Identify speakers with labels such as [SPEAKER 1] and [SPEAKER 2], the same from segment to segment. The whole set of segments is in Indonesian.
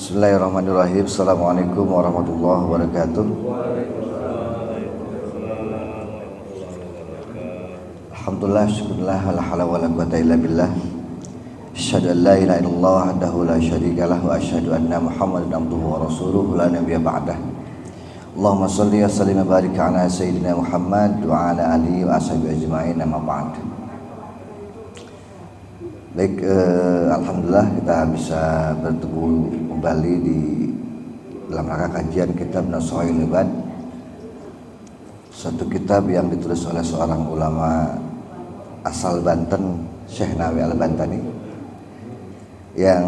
[SPEAKER 1] Bismillahirrahmanirrahim. Assalamualaikum warahmatullahi wabarakatuh. Alhamdulillah, syukurlah, la haula wala quwwata illa billah. Asyhadu an la ilaha illallah wahdahu la syarika lahu wa asyhadu anna Muhammadan abduhu wa rasuluhu la nabiyya ba'dah. Allahumma shalli wa sallim wa barik ala sayyidina Muhammad wa ala alihi wa ashabihi ajma'in, amma ba'd. Baik, alhamdulillah kita bisa bertemu kembali di dalam rangka kajian kitab Nashahul Ibad, satu kitab yang ditulis oleh seorang ulama asal Banten, Syekh Nawawi Al-Bantani, yang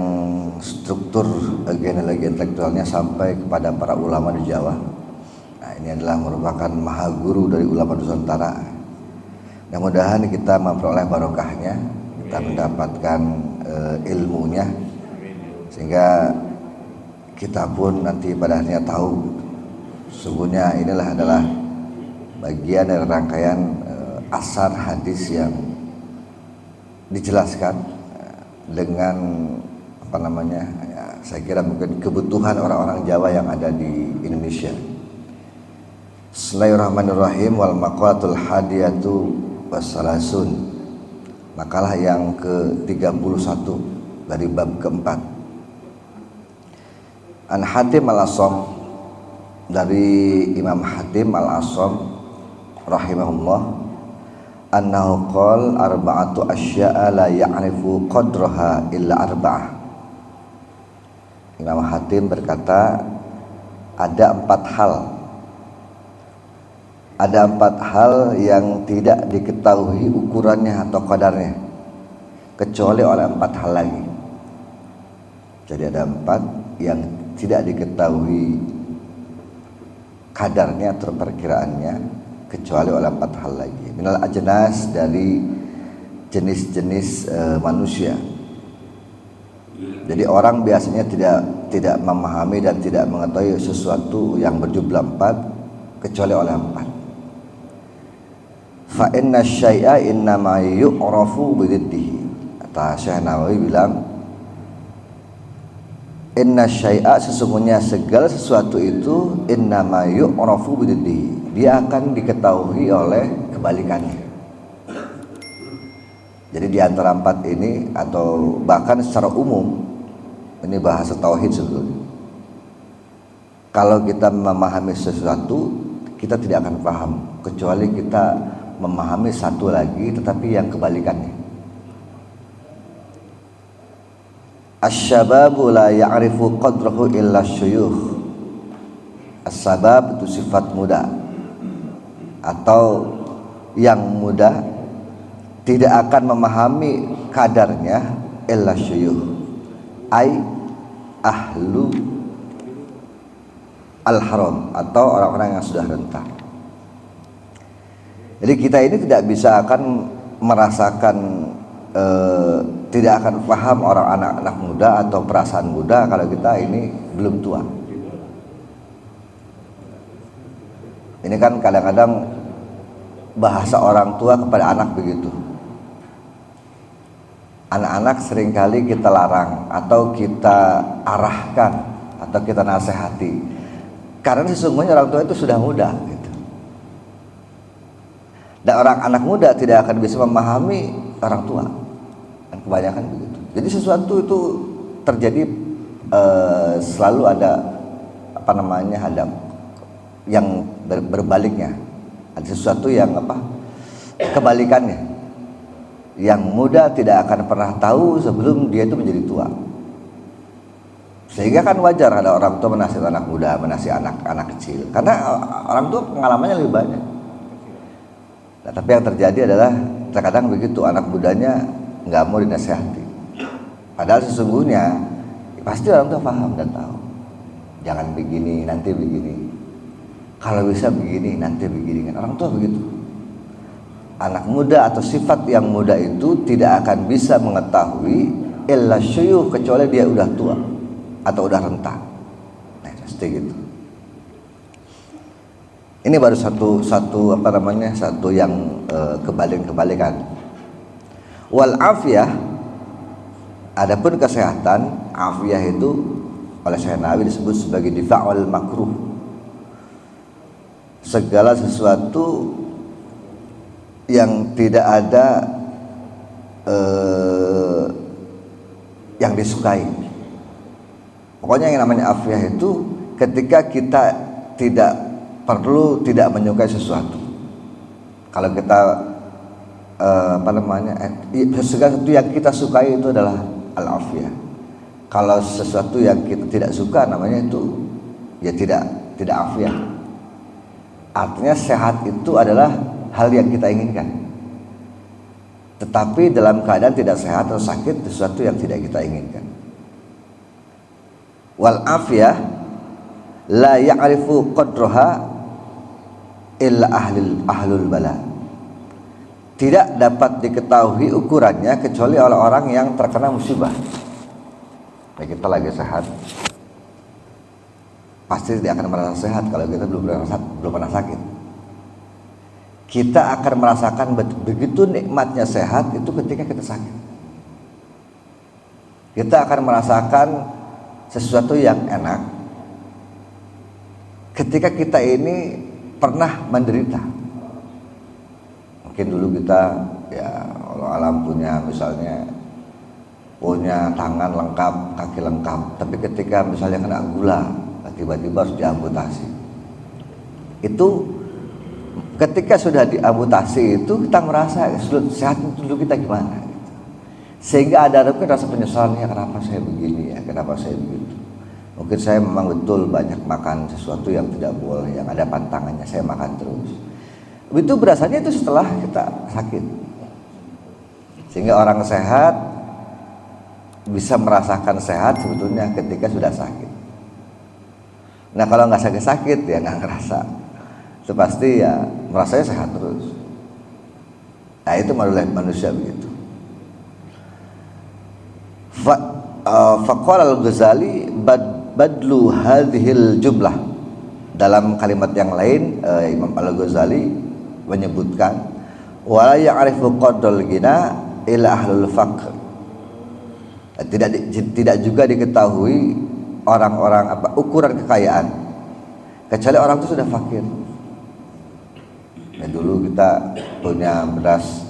[SPEAKER 1] struktur genealogi intelektualnya sampai kepada para ulama di Jawa. Nah, ini adalah merupakan maha guru dari ulama Nusantara. Mudah-mudahan kita memperoleh barokahnya, kita mendapatkan ilmunya, sehingga kita pun nanti pada akhirnya tahu sesungguhnya inilah adalah bagian dari rangkaian asar hadis yang dijelaskan dengan saya kira mungkin kebutuhan orang-orang Jawa yang ada di Indonesia. Bismillahirrahmanirrahim. Wal maqalatul hadiyatu wassalasun, makalah yang ke-31 dari bab keempat. An Hatim al-Asham, dari Imam Hatim al-Asham rahimahullah, annahu qala arba'atu asya'a la ya'rifu qadraha illa arba'ah. Imam Hatim berkata, ada empat hal yang tidak diketahui ukurannya atau kadarnya kecuali oleh empat hal lagi. Jadi ada empat yang tidak diketahui kadarnya atau perkiraannya kecuali oleh empat hal lagi. Minal ajnas, dari jenis-jenis manusia. Jadi orang biasanya tidak memahami dan tidak mengetahui sesuatu yang berjumlah empat kecuali oleh empat. Fa inna syai'a innama yu'rafu bididdihi. Kata Syekh Nawawi bilang, inna syai'a, sesungguhnya segala sesuatu itu innama yu'rafu bididdihi, dia akan diketahui oleh kebalikannya. Jadi di antara empat ini, atau bahkan secara umum, ini bahasa tauhid sebetulnya. Kalau kita memahami sesuatu, kita tidak akan paham kecuali kita memahami satu lagi tetapi yang kebalikannya. Asy-syababu la ya'rifu qadrahu illa syuyukh. As-sabab itu sifat muda, atau yang muda tidak akan memahami kadarnya illa syuyukh, ai ahlu al-haram, atau orang-orang yang sudah renta. Jadi kita ini tidak bisa akan merasakan, tidak akan paham orang anak-anak muda atau perasaan muda kalau kita ini belum tua. Ini kan kadang-kadang bahasa orang tua kepada anak begitu. Anak-anak seringkali kita larang atau kita arahkan atau kita nasihati, karena sesungguhnya orang tua itu sudah muda gitu. Dan orang anak muda tidak akan bisa memahami orang tua, dan kebanyakan begitu. Jadi sesuatu itu terjadi selalu ada ada yang berbaliknya, ada sesuatu yang kebalikannya. Yang muda tidak akan pernah tahu sebelum dia itu menjadi tua. Sehingga kan wajar ada orang tua menasihati anak muda, menasihati anak kecil, karena orang tua pengalamannya lebih banyak. Nah, tapi yang terjadi adalah terkadang begitu, anak mudanya nggak mau dinasihati. Padahal sesungguhnya pasti orang tua paham dan tahu. Jangan begini, nanti begini. Kalau bisa begini, nanti begini. Kan orang tua begitu. Anak muda atau sifat yang muda itu tidak akan bisa mengetahui illa syuyukh, kecuali dia udah tua atau udah renta. Nah, pasti gitu. Ini baru satu yang kebalikan. Wal afiyah, adapun kesehatan, afiyah itu oleh Syekh Nawawi disebut sebagai difa'ul makruh. Segala sesuatu yang tidak ada yang disukai. Pokoknya yang namanya afiyah itu ketika kita tidak menyukai sesuatu. Kalau kita segala sesuatu yang kita sukai itu adalah al-afiyah. Kalau sesuatu yang kita tidak suka namanya itu ya tidak afiyah. Artinya sehat itu adalah hal yang kita inginkan. Tetapi dalam keadaan tidak sehat atau sakit sesuatu yang tidak kita inginkan. Wal afiyah la ya'rifu qadraha illa ahlul bala. Tidak dapat diketahui ukurannya kecuali oleh orang yang terkena musibah. Nah, kita lagi sehat, pasti tidak akan merasa sehat kalau kita belum pernah sakit. Kita akan merasakan begitu nikmatnya sehat itu ketika kita sakit. Kita akan merasakan sesuatu yang enak ketika kita ini pernah menderita. Mungkin dulu kita ya Allah alam punya tangan lengkap, kaki lengkap, tapi ketika misalnya kena gula tiba-tiba harus diamputasi. Itu ketika sudah diamputasi itu kita merasa sehat dulu kita gimana gitu. Sehingga ada rasa penyesalan, ya kenapa saya begini ya, kenapa saya begitu. Mungkin saya memang betul banyak makan sesuatu yang tidak boleh, yang ada pantangannya, saya makan terus. Itu berasanya itu setelah kita sakit. Sehingga orang sehat bisa merasakan sehat sebetulnya ketika sudah sakit. Nah kalau nggak sakit-sakit ya nggak ngerasa. Itu pasti ya merasanya sehat terus. Nah itu manusia begitu. Faqala al-Ghazali badlu hadhil jumlah. Dalam kalimat yang lain Imam Al-Ghazali menyebutkan wala ya'rifu qadral ghina illa ahlul faqr. Tidak juga diketahui orang-orang ukuran kekayaan kecuali orang itu sudah fakir. Ya, dulu kita punya beras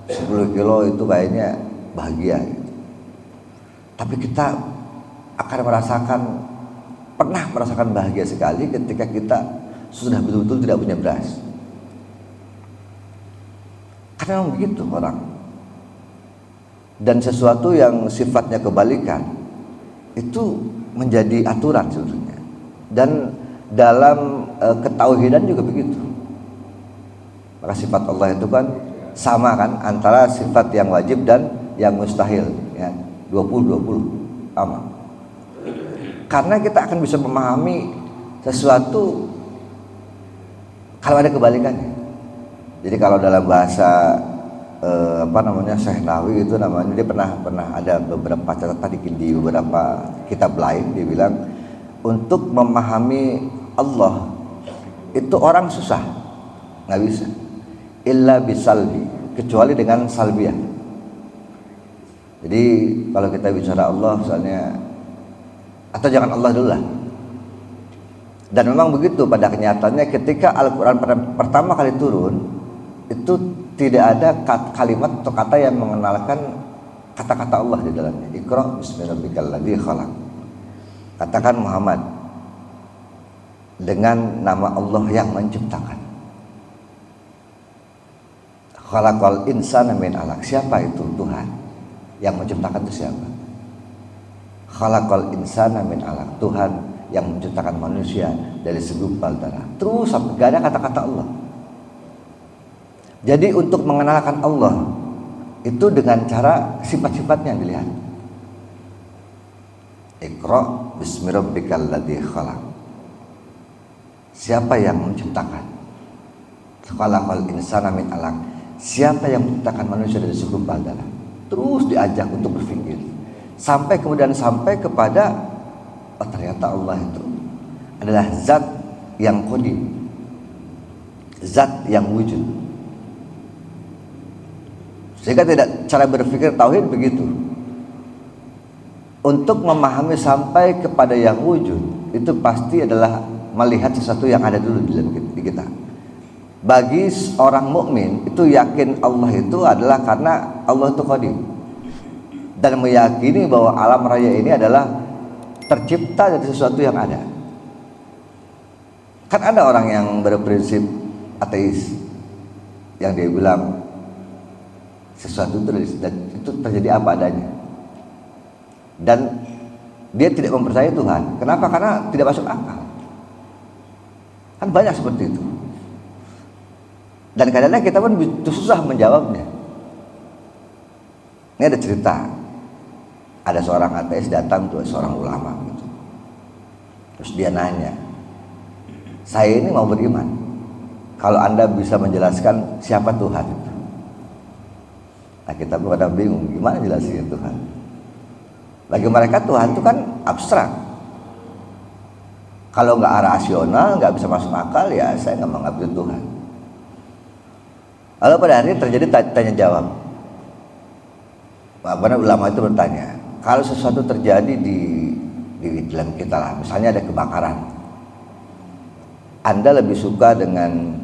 [SPEAKER 1] 10 kilo itu kayaknya bahagia gitu. Tapi kita akan pernah merasakan bahagia sekali ketika kita sudah betul-betul tidak punya beras. Karena memang begitu orang. Dan sesuatu yang sifatnya kebalikan itu menjadi aturan sebetulnya. Dan dalam ketauhidan juga begitu. Maka sifat Allah itu kan sama kan antara sifat yang wajib dan yang mustahil ya. 20-20 sama. Karena kita akan bisa memahami sesuatu kalau ada kebalikannya. Jadi kalau dalam bahasa Syekh Nawawi itu namanya, dia pernah ada beberapa catatan di beberapa kitab lain, dia bilang untuk memahami Allah itu orang susah, nggak bisa illa bisalbi, kecuali dengan salbiah. Jadi kalau kita bicara Allah misalnya, atau jangan Allah dulu lah. Dan memang begitu pada kenyataannya ketika Al-Quran pertama kali turun itu tidak ada kalimat atau kata yang mengenalkan kata-kata Allah di dalamnya. Iqra bismillahirrahmanirrahim khalaq. Katakan Muhammad dengan nama Allah yang menciptakan. Khalaqal insana min 'alaq. Siapa itu Tuhan? Yang menciptakan itu siapa? Khalaqal insana min 'alaq. Tuhan yang menciptakan manusia dari segumpal darah. Terus sampai gak ada kata-kata Allah. Jadi untuk mengenalkan Allah itu dengan cara sifat-sifatnya yang dilihat. Iqra bismirabbikal ladzi khalaq. Siapa yang menciptakan? Khalaqal insana min 'alaq. Siapa yang menciptakan manusia dari segumpal darah? Terus diajak untuk berpikir sampai kepada ternyata Allah itu adalah zat yang qadim, zat yang wujud. Sehingga tidak cara berpikir tauhid begitu. untuk memahami sampai kepada yang wujud itu pasti adalah melihat sesuatu yang ada dulu di dalam di kita. Bagi orang mukmin itu yakin Allah itu adalah karena Allah itu qadim, dan meyakini bahwa alam raya ini adalah tercipta dari sesuatu yang ada. Kan ada orang yang berprinsip ateis yang dia bilang sesuatu itu terjadi apa adanya, dan dia tidak mempercayai Tuhan. Kenapa? Karena tidak masuk akal. Kan banyak seperti itu. Dan kadang-kadang kita pun susah menjawabnya. Ini ada cerita, ada seorang ateis datang ke seorang ulama gitu. Terus dia nanya, saya ini mau beriman, kalau Anda bisa menjelaskan siapa Tuhan. Nah, kita pada bingung gimana jelasin Tuhan. Bagi mereka Tuhan itu kan abstrak. Kalau nggak rasional, nggak bisa masuk akal, ya saya nggak menganggap itu Tuhan. Lalu pada hari terjadi tanya jawab. Ulama itu bertanya, kalau sesuatu terjadi di dalam kita lah, misalnya ada kebakaran, Anda lebih suka dengan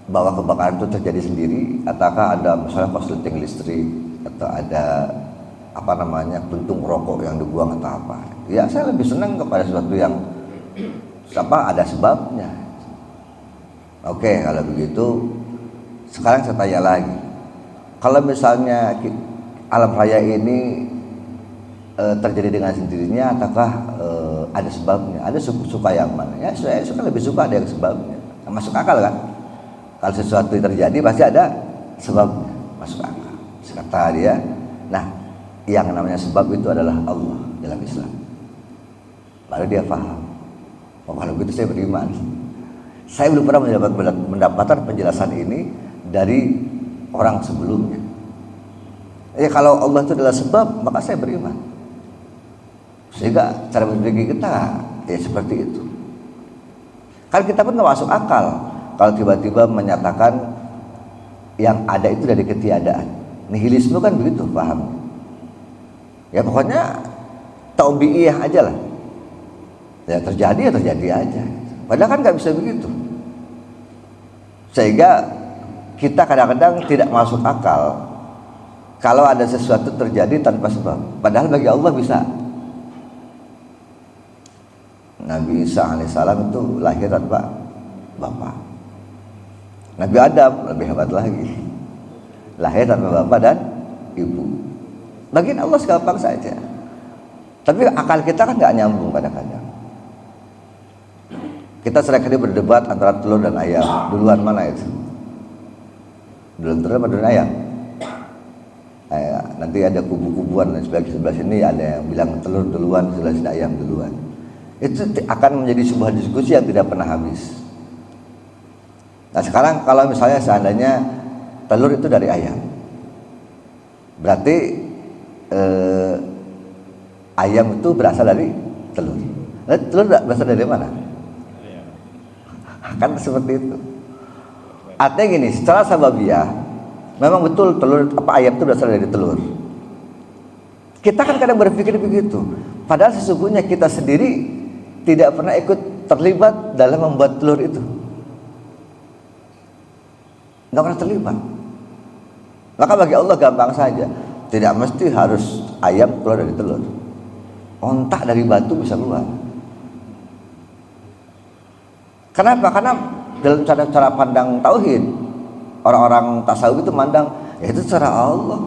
[SPEAKER 1] bahwa kebakaran itu terjadi sendiri, ataukah ada misalnya korsleting listrik, atau ada puntung rokok yang dibuang atau apa? Ya saya lebih senang kepada sesuatu yang ada sebabnya. Oke, kalau begitu sekarang saya tanya lagi, kalau misalnya alam raya ini terjadi dengan sendirinya, ataukah ada sebabnya? Ada suka yang mana? Ya saya lebih suka ada yang sebabnya. Masuk akal kan? Kalau sesuatu terjadi pasti ada sebabnya, masuk akal. Kata dia, nah yang namanya sebab itu adalah Allah dalam Islam. Baru dia paham. Oh, kalau begitu saya beriman. Saya belum pernah mendapatkan penjelasan ini dari orang sebelumnya. Ya kalau Allah itu adalah sebab, maka saya beriman. Sehingga cara berpikir kita ya seperti itu. Kan kita pun masuk akal kalau tiba-tiba menyatakan yang ada itu dari ketiadaan. Nihilisme kan begitu pahamnya. Ya pokoknya taubi'iyah aja lah. Ya terjadi aja. Padahal kan nggak bisa begitu. Sehingga kita kadang-kadang tidak masuk akal kalau ada sesuatu terjadi tanpa sebab. Padahal bagi Allah bisa. Nabi Isa alaihissalam itu lahir tanpa bapak. Nabi Adam lebih hebat lagi, lahir tanpa bapak dan ibu. Bagi Allah segampang saja. Tapi akal kita kan nggak nyambung kadang-kadang. Kita seringkali berdebat antara telur dan ayam. Duluan mana itu? Duluan telur atau duluan ayam? Nanti ada kubu-kubuan dan sebelah sini ada yang bilang telur duluan, sebelah sini ayam duluan. Itu akan menjadi sebuah diskusi yang tidak pernah habis. Nah sekarang kalau misalnya seandainya telur itu dari ayam, berarti ayam itu berasal dari telur. Telur berasal dari mana? Kan seperti itu. Artinya gini, secara sababiah memang betul ayam itu berasal dari telur. Kita kan kadang berpikir begitu. Padahal sesungguhnya kita sendiri tidak pernah ikut terlibat dalam membuat telur itu. Nggak pernah terlibat. Maka bagi Allah gampang saja. Tidak mesti harus ayam keluar dari telur. Ontak dari batu bisa keluar. Kenapa? Karena dalam cara pandang tauhid, orang-orang tasawuf itu mandang ya itu cara Allah.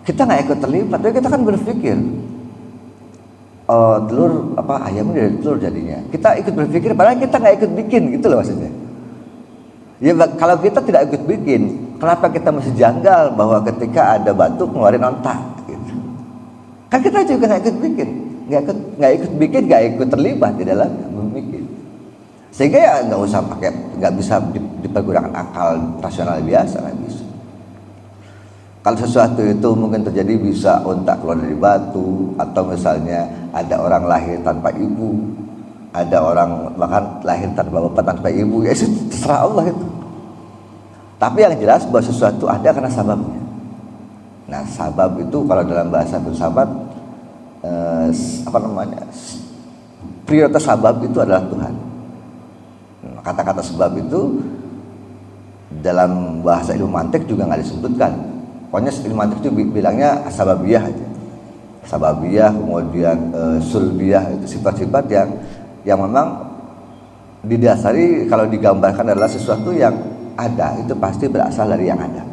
[SPEAKER 1] Kita nggak ikut terlibat, tapi kita kan berpikir telur ayam dari telur jadinya. Kita ikut berpikir, padahal kita nggak ikut bikin, gitu loh maksudnya. Ya kalau kita tidak ikut bikin, kenapa kita mesti janggal bahwa ketika ada batu ngeluarin ontak? Gitu. Kan kita juga nggak ikut bikin, nggak ikut bikin, nggak ikut terlibat di dalamnya memikir. Sehingga ya nggak bisa dipergunakan akal rasional biasa, nggak bisa. Kalau sesuatu itu mungkin terjadi bisa ontak keluar dari batu, atau misalnya ada orang lahir tanpa ibu, ada orang bahkan lahir tanpa bapak tanpa ibu, ya itu terserah Allah itu. Tapi yang jelas bahwa sesuatu ada karena sababnya. Nah sabab itu kalau dalam bahasa filsafat apa namanya, prioritas sebab itu adalah Tuhan. Kata-kata sebab itu dalam bahasa ilmu mantik juga nggak disebutkan. Pokoknya ilmu mantik itu bilangnya sababiyah aja. Sababiyah, kemudian sulbiyah, itu sifat-sifat yang memang didasari kalau digambarkan adalah sesuatu yang ada, itu pasti berasal dari yang ada.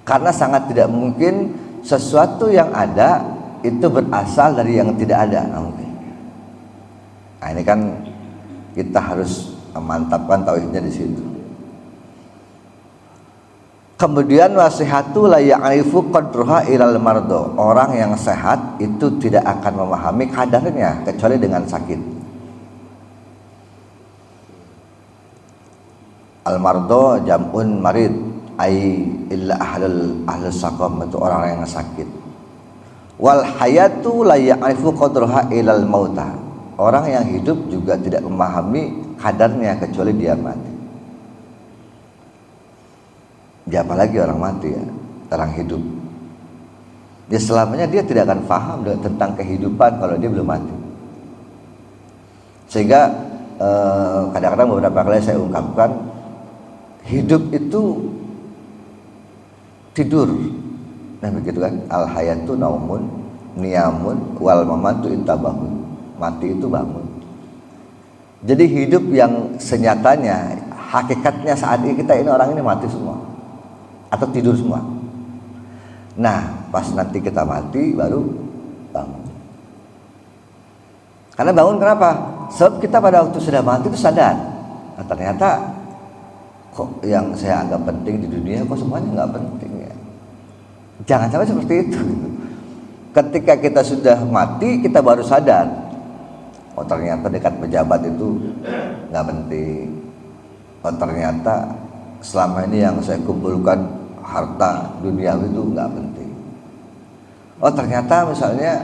[SPEAKER 1] Karena sangat tidak mungkin sesuatu yang ada itu berasal dari yang tidak ada, nah, mungkin. Nah, ini kan kita harus memantapkan tauhidnya di situ. Kemudian wasihatu la ya'rifu qadruha ilal mardo. Orang yang sehat itu tidak akan memahami kadarnya kecuali dengan sakit. Al mardo jam'un marid ai illa ahlus saqam, itu orang yang sakit. Wal hayatu la ya'rifu qadruha ilal mauta. Orang yang hidup juga tidak memahami kadarnya kecuali dia mati. Ya, apalagi orang mati ya, orang hidup. Dia selamanya dia tidak akan paham tentang kehidupan kalau dia belum mati. Sehingga kadang-kadang beberapa kali saya ungkapkan, hidup itu tidur. Nah begitu kan, al hayatu naumun niyamun wal mamatu intabahun. Mati itu bangun. Jadi hidup yang senyatanya, hakikatnya saat ini kita ini orang ini mati semua atau tidur semua. Nah pas nanti kita mati baru bangun. Karena bangun kenapa? Sebab kita pada waktu sudah mati itu sadar, nah, ternyata kok yang saya anggap penting di dunia kok semuanya nggak penting ya. Jangan sampai seperti itu. Ketika kita sudah mati kita baru sadar, oh ternyata dekat pejabat itu nggak penting. Oh ternyata selama ini yang saya kumpulkan harta duniawi itu nggak penting. Oh ternyata misalnya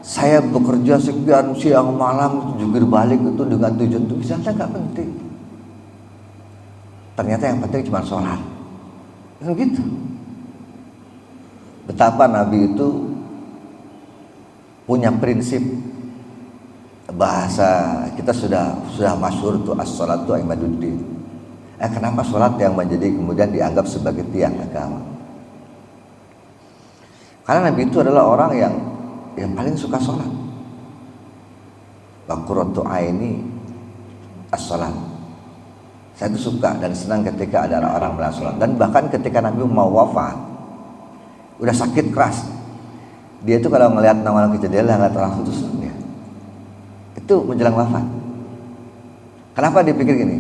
[SPEAKER 1] saya bekerja sekian siang malam jungkir balik itu dengan tujuan itu misalnya nggak penting. Ternyata yang penting cuma sholat. Gitu. Betapa Nabi itu punya prinsip. Bahasa kita sudah masyhur tuh as-sholatu imaduddin. Kenapa sholat yang menjadi kemudian dianggap sebagai tiang agama? Karena Nabi itu adalah orang yang paling suka sholat. Wa qurratu aini as-sholat. Saya itu suka dan senang ketika ada orang melakukan sholat. Dan bahkan ketika Nabi mau wafat, udah sakit keras, dia itu kalau ngelihat orang ke jendela nggak langsung terus dia. Itu menjelang wafat. Kenapa dia pikir gini?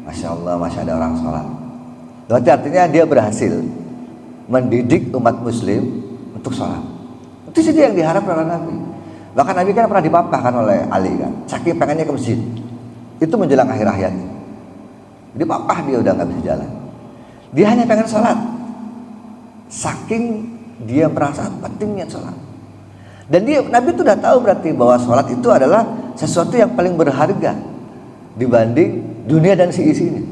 [SPEAKER 1] Masya Allah masih ada orang sholat. Berarti artinya dia berhasil mendidik umat muslim untuk sholat. Itu sih yang diharapkan oleh Nabi. Bahkan Nabi kan pernah dipapahkan oleh Ali kan, saking pengennya ke masjid. Itu menjelang akhir hayatnya. Dipapah dia udah nggak bisa jalan. Dia hanya pengen sholat. Saking dia merasa pentingnya sholat. Dan Nabi itu udah tahu berarti bahwa sholat itu adalah sesuatu yang paling berharga dibanding dunia dan isinya.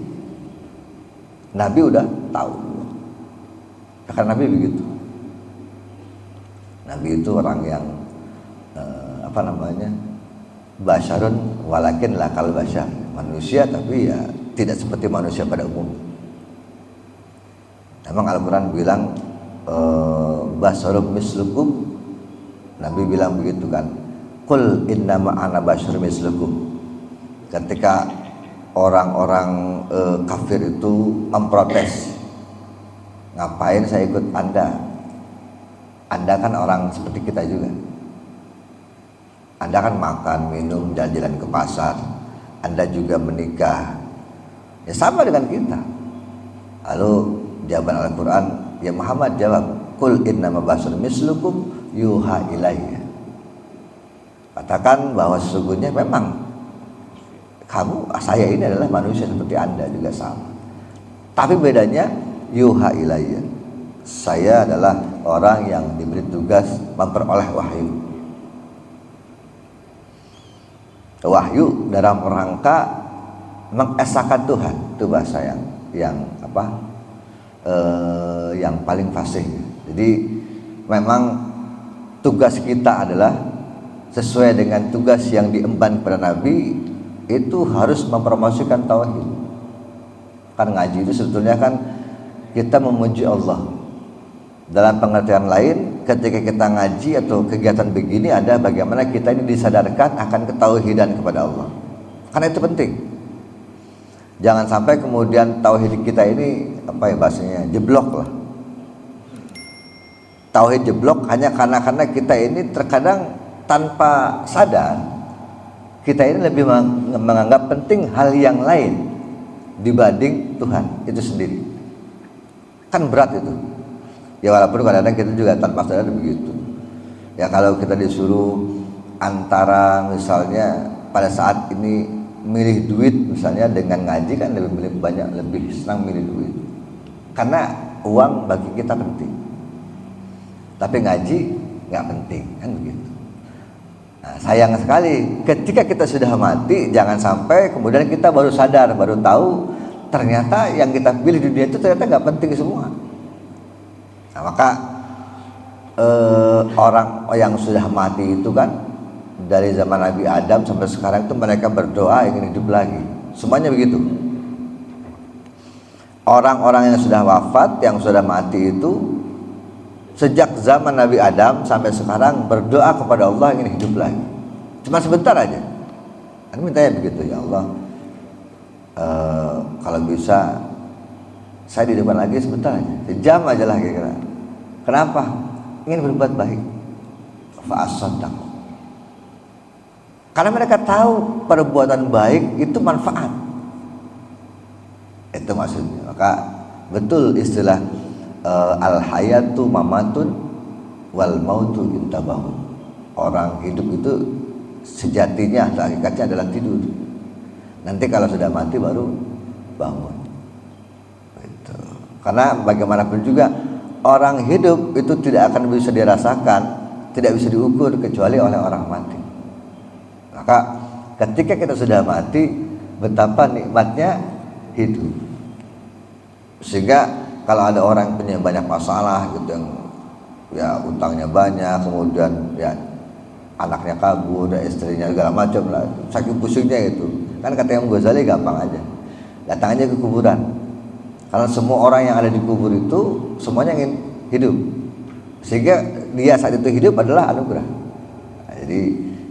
[SPEAKER 1] Nabi udah tahu. Karena Nabi begitu. Nabi itu orang yang basyarun walakin lakal basyar, manusia tapi ya tidak seperti manusia pada umum. Memang Al-Quran bilang basyarum mislukum. Nabi bilang begitu kan, qul innama ana basyarun mislukum. Ketika orang-orang kafir itu memprotes, ngapain saya ikut Anda? Anda kan orang seperti kita juga. Anda kan makan, minum, jalan-jalan ke pasar. Anda juga menikah. Ya sama dengan kita. Lalu jawaban Al-Quran, ya Muhammad jawab, qul innama basyarun mislukum yuha ilayya. Katakan bahwa sesungguhnya memang saya ini adalah manusia seperti Anda juga sama. Tapi bedanya yuha ilayya. Saya adalah orang yang diberi tugas memperoleh wahyu. Wahyu dalam rangka mengesahkan Tuhan, itu bahasa yang paling fasih. Jadi memang tugas kita adalah sesuai dengan tugas yang diemban kepada Nabi, itu harus mempromosikan tauhid. Kan ngaji itu sebetulnya kan kita memuji Allah. Dalam pengertian lain, ketika kita ngaji atau kegiatan begini ada bagaimana kita ini disadarkan akan ketauhidan kepada Allah. Karena itu penting. Jangan sampai kemudian tauhid kita ini apa ya bahasanya, jeblok lah. Tauhid jeblok hanya karena kita ini terkadang tanpa sadar kita ini lebih menganggap penting hal yang lain dibanding Tuhan itu sendiri. Kan berat itu. Ya walaupun kadang-kadang kita juga tanpa sadar begitu. Ya kalau kita disuruh antara misalnya pada saat ini milih duit misalnya dengan ngaji kan lebih senang milih duit. Karena uang bagi kita penting. Tapi ngaji nggak penting kan begitu. Nah, sayang sekali ketika kita sudah mati jangan sampai kemudian kita baru sadar, baru tahu ternyata yang kita pilih di dunia itu ternyata nggak penting semua. Nah, maka orang yang sudah mati itu kan dari zaman Nabi Adam sampai sekarang itu mereka berdoa ingin hidup lagi. Semuanya begitu. Orang-orang yang sudah wafat, yang sudah mati itu sejak zaman Nabi Adam sampai sekarang berdoa kepada Allah ingin hidup lagi. Cuma sebentar aja. Kan mintanya begitu, ya Allah. Kalau bisa saya di depan lagi sebentar aja, sejam aja lah kira-kira. Kenapa? Ingin berbuat baik. Fa'as-saddaq. Karena mereka tahu perbuatan baik itu manfaat. Itu maksudnya. Maka betul istilah al-hayatu mamatun wal mautu intabahun. Orang hidup itu sejatinya atau hakikatnya adalah tidur. Nanti kalau sudah mati baru bangun. Gitu. Karena bagaimanapun juga orang hidup itu tidak akan bisa dirasakan, tidak bisa diukur kecuali oleh orang mati. Maka ketika kita sudah mati, betapa nikmatnya hidup. Sehingga kalau ada orang punya banyak masalah gitu, yang ya utangnya banyak, kemudian ya anaknya kabur, dan istrinya segala macam lah, saking pusingnya itu. Kan kata Imam Ghazali gampang aja, datang aja ke kuburan. Karena semua orang yang ada di kubur itu semuanya ingin hidup, sehingga dia saat itu hidup adalah anugerah. Nah, jadi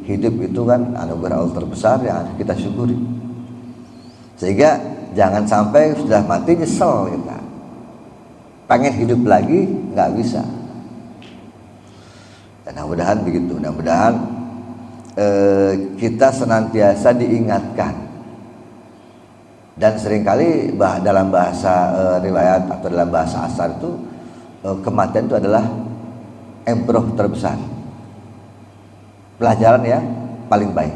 [SPEAKER 1] hidup itu kan anugerah Allah terbesar yang harus kita syukuri. Sehingga jangan sampai sudah mati nyesel kita, pengen hidup lagi nggak bisa. Dan mudah-mudahan begitu. Mudah-mudahan kita senantiasa diingatkan. Dan seringkali dalam bahasa riwayat atau dalam bahasa asar itu kematian itu adalah ibroh terbesar, pelajaran yang paling baik.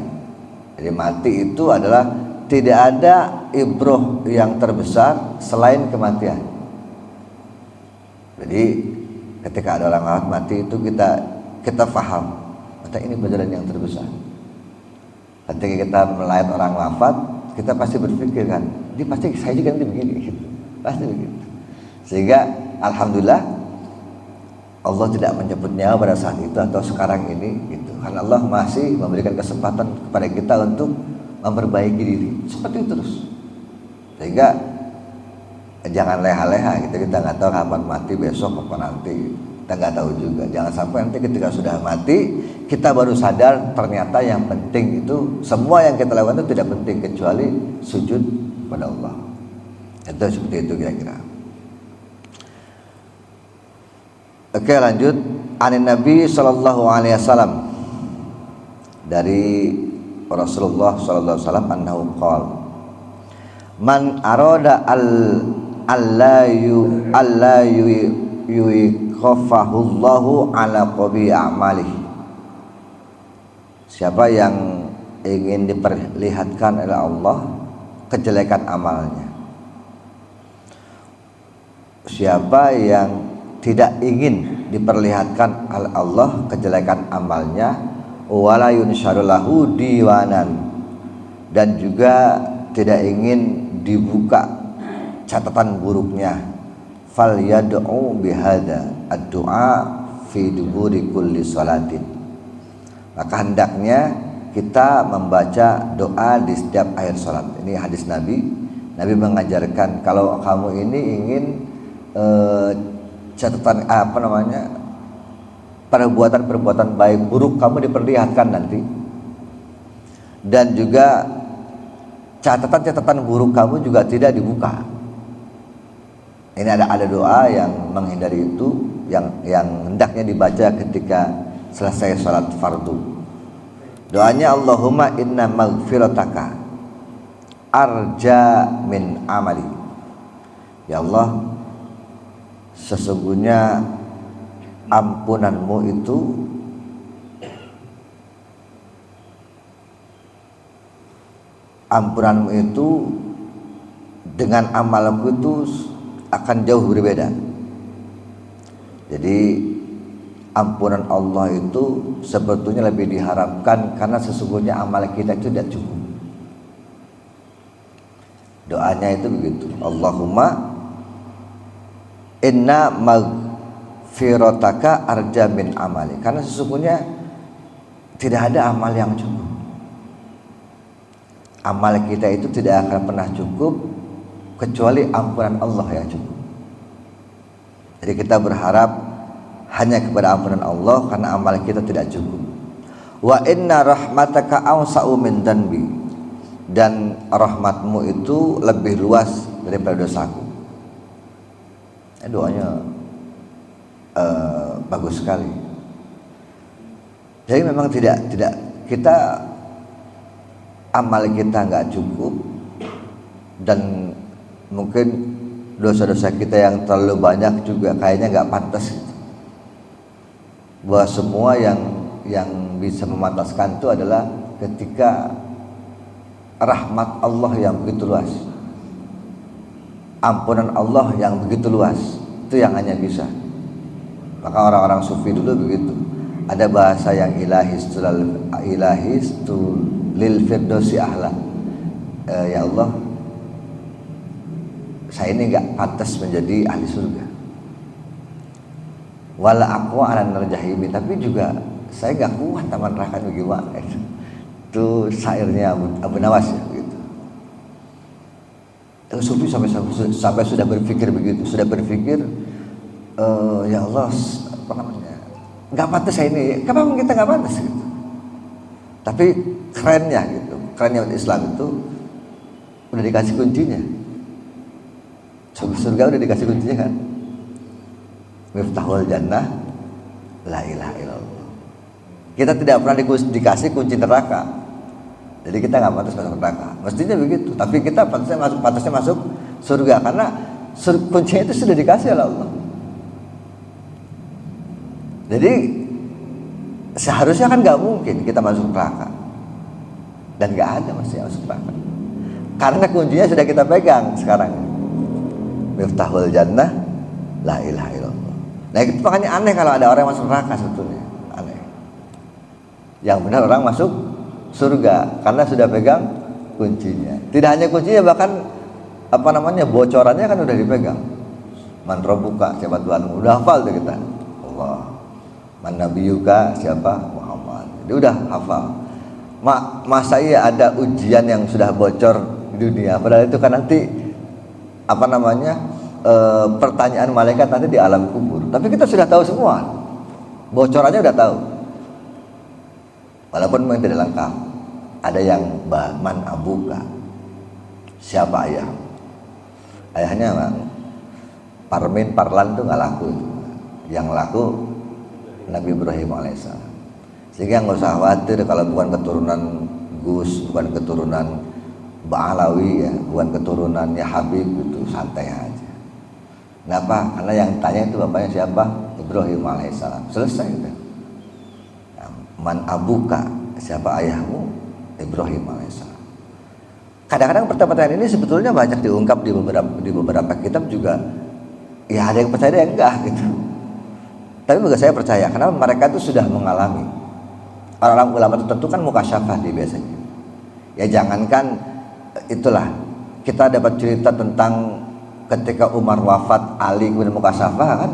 [SPEAKER 1] Jadi mati itu adalah tidak ada ibroh yang terbesar selain kematian. Jadi ketika ada orang mati itu kita paham, maka ini pelajaran yang terbesar. Ketika kita melayat orang wafat, kita pasti berpikir kan, dia pasti saya juga nanti begini, gitu. Pasti begitu. Sehingga alhamdulillah Allah tidak menjemput nyawa pada saat itu atau sekarang ini, gitu. Karena Allah masih memberikan kesempatan kepada kita untuk memperbaiki diri. Seperti itu terus. Sehingga jangan leha-leha, kita nggak tahu kapan mati, besok apa nanti, kita nggak tahu juga. Jangan sampai nanti ketika sudah mati kita baru sadar ternyata yang penting itu semua yang kita lakukan itu tidak penting kecuali sujud pada Allah. Itu seperti itu kira-kira. Oke, lanjut. Anin Nabi sallallahu alaihi wasallam, dari Rasulullah sallallahu alaihi wasallam annahu qala, man arada alla yuqafahullahu ala qabi a'malih. Siapa yang ingin diperlihatkan oleh Allah kejelekan amalnya, siapa yang tidak ingin diperlihatkan oleh Allah kejelekan amalnya, wala yunsyarulahu diwanan, dan juga tidak ingin dibuka catatan buruknya, fal yad'u bihada ad-du'a fi duburi kulli salatin. Maka hendaknya kita membaca doa di setiap akhir salat. Ini hadis Nabi. Nabi mengajarkan kalau kamu ini ingin catatan perbuatan baik buruk kamu diperlihatkan nanti, dan juga catatan buruk kamu juga tidak dibuka. Ini ada doa yang menghindari itu, yang hendaknya dibaca ketika selesai salat fardu. Doanya Allahumma inna maghfirataka arja min amali. Ya Allah, sesungguhnya ampunanmu itu dengan amalku itu akan jauh berbeda. Jadi ampunan Allah itu sebetulnya lebih diharapkan karena sesungguhnya amal kita itu tidak cukup. Doanya itu begitu, Allahumma inna maghfirataka arja min amali, karena sesungguhnya tidak ada amal yang cukup. Amal kita itu tidak akan pernah cukup kecuali ampunan Allah yang cukup. Jadi kita berharap hanya kepada ampunan Allah karena amal kita tidak cukup. Wa inna rahmataka awsa'u min dhanbi, dan rahmatmu itu lebih luas daripada dosaku. Doanya bagus sekali. Jadi memang tidak kita amal kita nggak cukup, dan mungkin dosa-dosa kita yang terlalu banyak juga kayaknya nggak pantas gitu. Bahwa semua yang bisa memantaskan itu adalah ketika rahmat Allah yang begitu luas, ampunan Allah yang begitu luas, itu yang hanya bisa. Maka orang-orang sufi dulu begitu, ada bahasa yang ilahis lil firdausi ahla. Ya Allah, saya ini enggak pantas menjadi ahli surga. Wala aqwa ala narjahimi, tapi juga saya enggak kuat taman neraka gimana itu. Itu syairnya Abu Nawas ya, gitu. Sufi sampai sudah berpikir begitu, ya Allah, nggak pantas saya ini, kenapa kita nggak pantas gitu. Tapi kerennya Islam itu udah dikasih kuncinya. Surga udah dikasih kuncinya kan. Miftahul jannah la ilaha illallah. Kita tidak pernah dikasih kunci neraka, jadi kita nggak pantas masuk neraka. Mestinya begitu, tapi kita pantasnya masuk surga karena kuncinya itu sudah dikasih oleh Allah. Jadi seharusnya kan nggak mungkin kita masuk neraka, dan nggak ada masih masuk neraka karena kuncinya sudah kita pegang sekarang. Miftahul jannah la ilaha illallah. Nah itu makanya aneh kalau ada orang yang masuk neraka, sebetulnya aneh. Yang benar orang masuk surga karena sudah pegang kuncinya. Tidak hanya kuncinya, bahkan bocorannya kan udah dipegang. Man rabbuka, siapa Tuhanmu, udah hafal tuh kita. Allah. Man nabiyuka, siapa Muhammad. Dia udah hafal. Masa iya ada ujian yang sudah bocor di dunia, padahal itu kan nanti pertanyaan malaikat nanti di alam kubur. Tapi kita sudah tahu semua, bocorannya udah tahu, walaupun memang tidak lengkap. Ada yang man abuka, siapa ayah. Ayahnya parlan tuh nggak laku. Yang laku Nabi Ibrahim alaihissalam. Sehingga nggak usah khawatir kalau bukan keturunan Gus, bukan keturunan Ba'alawi ya, bukan keturunannya Habib, gitu, santai aja. Kenapa? Karena yang tanya itu bapaknya siapa? Ibrahim alaihissalam. Selesai udah. Man abuka, siapa ayahmu? Ibrahim alaihissalam. Kadang-kadang pertanyaan ini sebetulnya banyak diungkap di beberapa kitab juga. Ya ada yang percaya, ada yang enggak gitu. Tapi bagi saya percaya, karena mereka itu sudah mengalami. Orang-orang ulama tertentu kan mukasyafah dia biasanya. Ya jangankan itulah, kita dapat cerita tentang ketika Umar wafat, Ali kemudian mukasyafah kan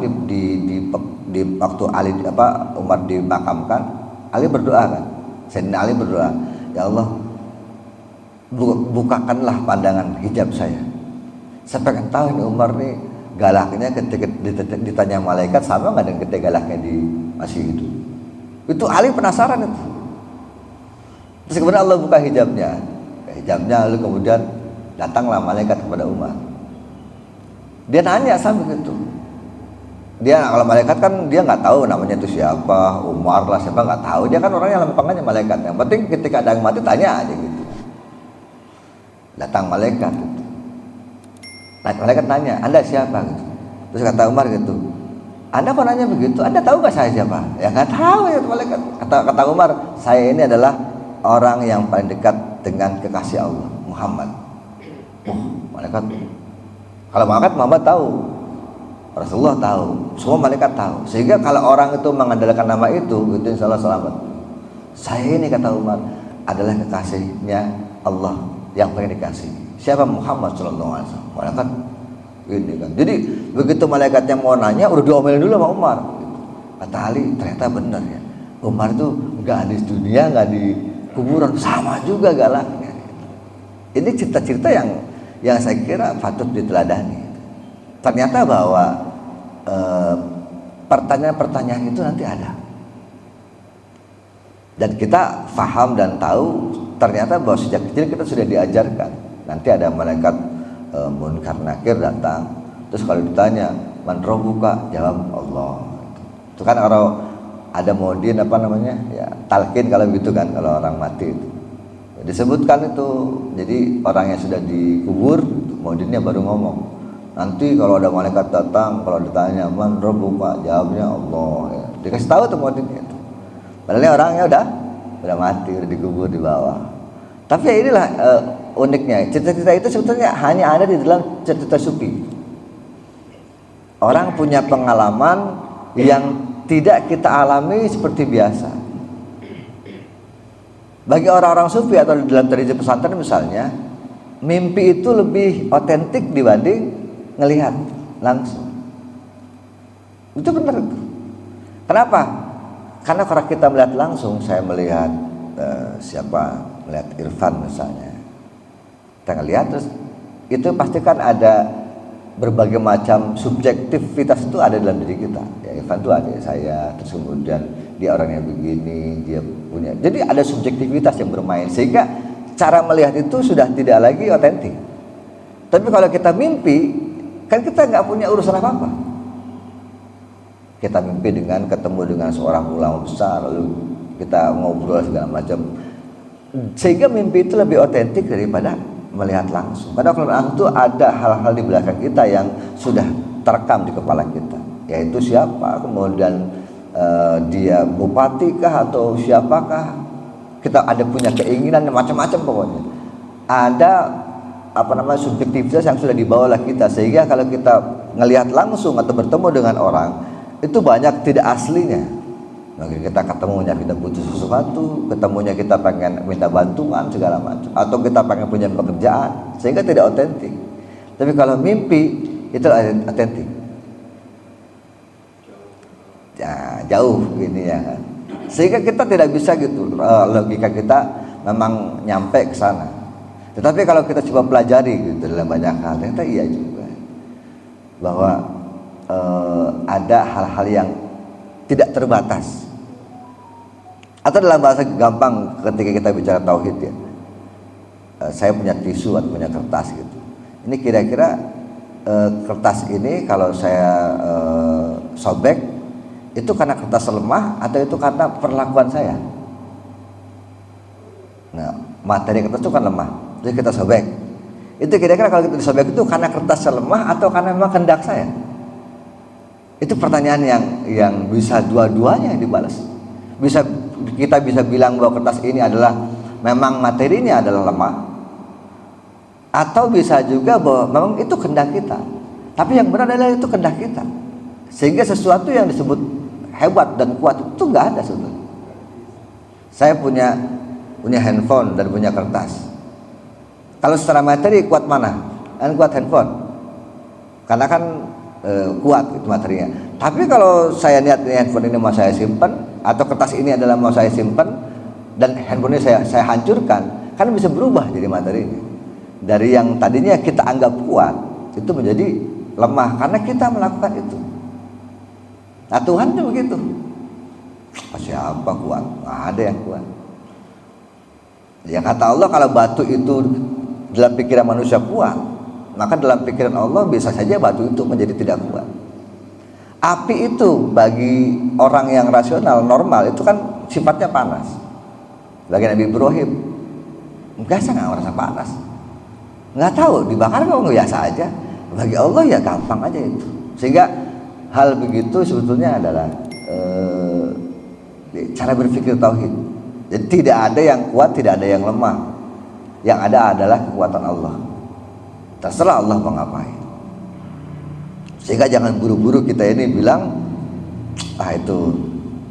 [SPEAKER 1] di waktu Umar dimakamkan, Ali berdoa kan. Sayyidina Ali berdoa, ya Allah, bukakanlah pandangan hijab saya. Saya pengen tahu ini Umar nih galaknya ketika ditanya malaikat sama nggak dengan ketika galaknya di masih hidup. Itu Ali penasaran itu. Terus kemudian Allah buka hijabnya, lalu kemudian datanglah malaikat kepada Umar. Dia nanya sampai gitu. Dia kalau malaikat kan dia nggak tahu namanya itu siapa, Umar lah siapa nggak tahu. Dia kan orang yang lempangannya malaikat. Yang penting ketika ada yang mati tanya aja gitu. Datang malaikat gitu. Malaikat nanya, Anda siapa gitu. Terus kata Umar gitu, Anda kok nanya begitu? Anda tahu nggak saya siapa? Ya nggak tahu ya malaikat. Kata Umar, saya ini adalah orang yang paling dekat dengan kekasih Allah, Muhammad. Malaikat. Kalau Muhammad tahu, Rasulullah tahu, semua malaikat tahu. Sehingga kalau orang itu mengandalkan nama itu insya Allah selamat. Saya ini kata Umar adalah kekasihnya Allah yang paling dikasih. Siapa? Muhammad Sallallahu Alaihi Wasallam. Malaikat ini kan. Jadi begitu malaikatnya mau nanya, udah diomelin dulu sama Umar. Kata Ali, ternyata benar ya. Umar itu nggak di dunia, nggak di kuburan, sama juga galaknya. Ini cerita-cerita yang saya kira patut diteladani. Ternyata bahwa pertanyaan-pertanyaan itu nanti ada. Dan kita paham dan tahu ternyata bahwa sejak kecil kita sudah diajarkan. Nanti ada malaikat Munkar Nakir datang. Terus kalau ditanya, "Man rabbuka?" Jawab Allah. Itu kan orang ada modin ya talqin kalau gitu kan kalau orang mati itu. Disebutkan itu. Jadi orang yang sudah dikubur modinnya baru ngomong. Nanti kalau ada malaikat datang, kalau ditanya, "Man rabbuka?" Jawabnya Allah ya. Dikasih tahu tuh modinnya itu. Padahal orangnya udah mati, udah dikubur di bawah. Tapi ya inilah uniknya, cerita-cerita itu sebetulnya hanya ada di dalam cerita sufi. Orang punya pengalaman yang tidak kita alami seperti biasa. Bagi orang-orang sufi atau di dalam tradisi pesantren misalnya, mimpi itu lebih otentik dibanding ngelihat langsung. Itu benar. Kenapa? Karena kalau kita melihat langsung, saya melihat melihat Irfan misalnya, kita ngelihat terus itu pasti kan ada berbagai macam subjektivitas itu ada dalam diri kita. Ya, Irfan itu adik saya, terus kemudian dia orangnya begini, dia punya. Jadi ada subjektivitas yang bermain sehingga cara melihat itu sudah tidak lagi otentik. Tapi kalau kita mimpi, kan kita nggak punya urusan apa-apa. Kita mimpi dengan ketemu dengan seorang ulama besar, lalu kita ngobrol segala macam. Sehingga mimpi itu lebih otentik daripada melihat langsung. Karena kalau langsung itu ada hal-hal di belakang kita yang sudah terekam di kepala kita. Yaitu siapa, kemudian dia bupati kah atau siapakah. Kita ada punya keinginan macam-macam pokoknya. Ada subjektivitas yang sudah dibawa oleh kita. Sehingga kalau kita ngelihat langsung atau bertemu dengan orang, itu banyak tidak aslinya. Mungkin kita ketemunya kita butuh sesuatu, ketemunya kita pengen minta bantuan segala macam, atau kita pengen punya pekerjaan, sehingga tidak otentik. Tapi kalau mimpi itu otentik. Ya, jauh ini ya. Sehingga kita tidak bisa gitu, logika kita memang nyampe ke sana. Tetapi kalau kita coba pelajari gitu dalam banyak hal, ternyata iya juga bahwa ada hal-hal yang tidak terbatas. Atau dalam bahasa gampang ketika kita bicara tauhid ya, saya punya tisu atau punya kertas gitu. Ini kira-kira kertas ini kalau saya sobek itu karena kertas lemah atau itu karena perlakuan saya? Nah, materi kertas itu kan lemah, jadi kita sobek. Itu kira-kira kalau kita disobek itu karena kertasnya lemah atau karena memang kehendak saya? Itu pertanyaan yang bisa dua-duanya yang dibalas. Kita bisa bilang bahwa kertas ini adalah memang materinya adalah lemah, atau bisa juga bahwa memang itu kehendak kita. Tapi yang benar adalah itu kehendak kita. Sehingga sesuatu yang disebut hebat dan kuat itu nggak ada sebetulnya. Saya punya handphone dan punya kertas. Kalau secara materi kuat mana? Kan kuat handphone. Karena kan kuat itu materinya. Tapi kalau saya niat handphone ini mau saya simpan, atau kertas ini adalah mau saya simpan, dan handphone ini saya hancurkan, kan bisa berubah jadi materinya. Dari yang tadinya kita anggap kuat itu menjadi lemah karena kita melakukan itu. Nah Tuhan juga begitu. Siapa kuat? Nggak ada yang kuat. Ya kata Allah, kalau batu itu dalam pikiran manusia kuat, maka dalam pikiran Allah bisa saja batu itu menjadi tidak kuat. Api itu bagi orang yang rasional normal itu kan sifatnya panas. Bagi Nabi Ibrahim biasa nggak merasa panas, nggak tahu dibakar kok biasa aja. Bagi Allah ya gampang aja itu. Sehingga hal begitu sebetulnya adalah cara berpikir tauhid. Jadi tidak ada yang kuat, tidak ada yang lemah. Yang ada adalah kekuatan Allah. Terserah Allah mau ngapain. Sehingga jangan buru-buru kita ini bilang, itu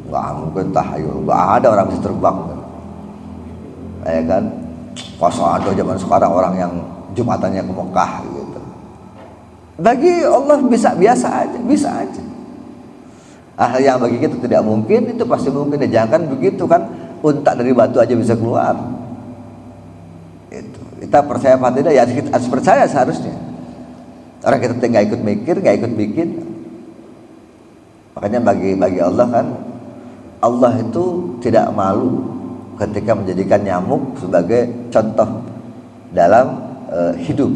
[SPEAKER 1] nggak mungkin tahayul, nggak ada orang bisa terbang. Ya kan? Masa ada zaman sekarang orang yang Jumatannya ke Mekah gitu. Bagi Allah bisa biasa aja, bisa aja. Hal yang bagi kita tidak mungkin itu pasti mungkin. Ya jangan begitu kan, unta dari batu aja bisa keluar. Itu. Kita percaya apa tidak? Ya kita harus percaya seharusnya. Orang kita nggak ikut mikir, nggak ikut bikin. Makanya bagi Allah kan, Allah itu tidak malu ketika menjadikan nyamuk sebagai contoh dalam hidup.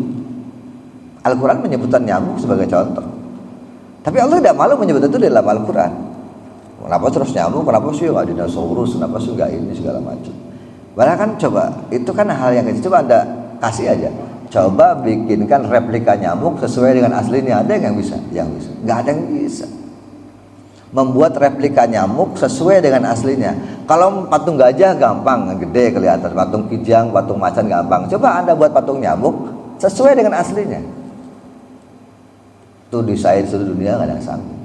[SPEAKER 1] Al-Quran menyebutkan nyamuk sebagai contoh, tapi Allah tidak malu menyebut itu dalam Al-Quran. Kenapa terus nyamuk? Kenapa sih nggak dinosaurus? Kenapa sih nggak ini segala macam? Padahal kan coba, itu kan hal yang kecil. Coba Anda kasih aja, coba bikinkan replika nyamuk sesuai dengan aslinya. Ada yang bisa? Yang bisa? Nggak ada yang bisa. Membuat replika nyamuk sesuai dengan aslinya. Kalau patung gajah gampang, gede kelihatan. Patung kijang, patung macan gampang. Coba Anda buat patung nyamuk sesuai dengan aslinya. Itu desain seluruh dunia nggak ada yang sanggup.